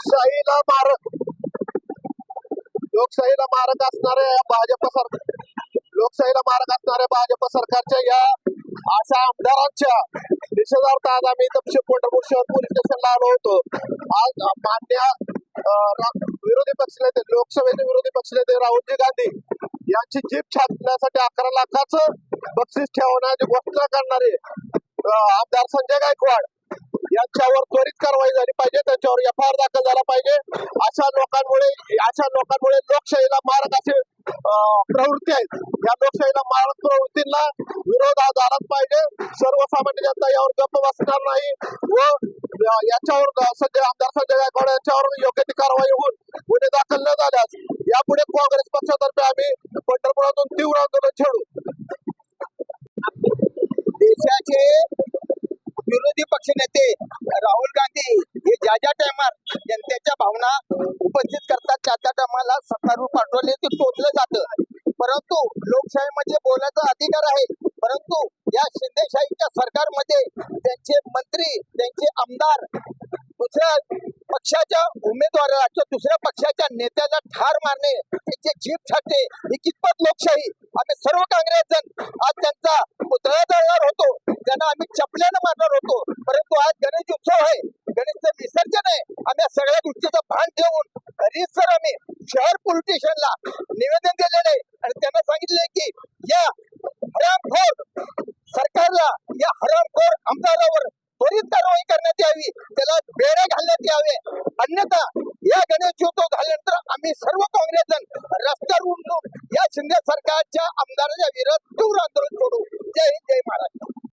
लोकशाहीला मारक लोकशाहीला मारक असणाऱ्या भाजप सरकारच्या या अशा आमदारांच्या निषेधार्थ आज आम्ही इथं पंढरपूर शहर पोलीस स्टेशनला आलो होतो. आज मान्य विरोधी पक्षनेते लोकसभेचे विरोधी पक्षनेते राहुलजी गांधी यांची जीप छापण्यासाठी 11 लाखाचं बक्षीस ठेवण्याची घोषणा करणारे आमदार संजय गायकवाड यांच्यावर त्वरित कारवाई झाली पाहिजे. त्यांच्यावर FIR दाखल झाला पाहिजे. अशा लोकांमुळे लोकशाहीला मारक असे प्रवृत्ती आहेत. या लोकशाहीला मारक प्रवृत्तींना विरोध झालाच पाहिजे. सर्वसामान्य जनता यावर गप्प बसणार नाही व याच्यावर आमदार संजय गायकवाड यांच्यावर योग्य ती कारवाई होऊन गुन्हे दाखल न झाल्यास यापुढे काँग्रेस पक्षातर्फे आम्ही पंढरपुरातून तीव्र आंदोलन छेडू. देशाचे विरोधी पक्षनेते राहुल गांधी हे ज्या टायमात जनतेच्या भावना उपस्थित करतात त्या टायमाला सत्तारूढ पाठवले ते टोचलं जातं. परंतु लोकशाहीमध्ये बोलायचा अधिकार आहे. परंतु या शिंदेशाहीच्या सरकारमध्ये त्यांचे मंत्री त्यांचे आमदार दुसऱ्या पक्षाच्या उमेदवाराला किंवा दुसऱ्या पक्षाच्या नेत्याला ठार मारणे त्यांचे जीप छाटणे ही कितपत लोकशाही. आम्ही सर्व काँग्रेस जण आज त्यांचा पुतळा जाळणार होतो, त्यांना आम्ही चपल्यानं मारणार होतो. परंतु आज गणेश उत्सव आहे, गणेशचं विसर्जन आहे. आम्ही या सगळ्या गोष्टीचं भान ठेवून रीतसर आम्ही शहर पोलीस स्टेशनला निवेदन दिलेलं आहे आणि त्यांना सांगितले की या हरामखोर सरकारला या हरामखोर आमदारावर त्वरित कारवाई करण्यात यावी, त्याला बेड्या घालण्यात यावे. अन्यथा या गणेशोत्सव झाल्यानंतर आम्ही सर्व काँग्रेस जण रस्त्यावर उतरून या शिंदे सरकारच्या आमदाराच्या विरोधात तीव्र आंदोलन सोडू. जय हिंद, जय महाराष्ट्र.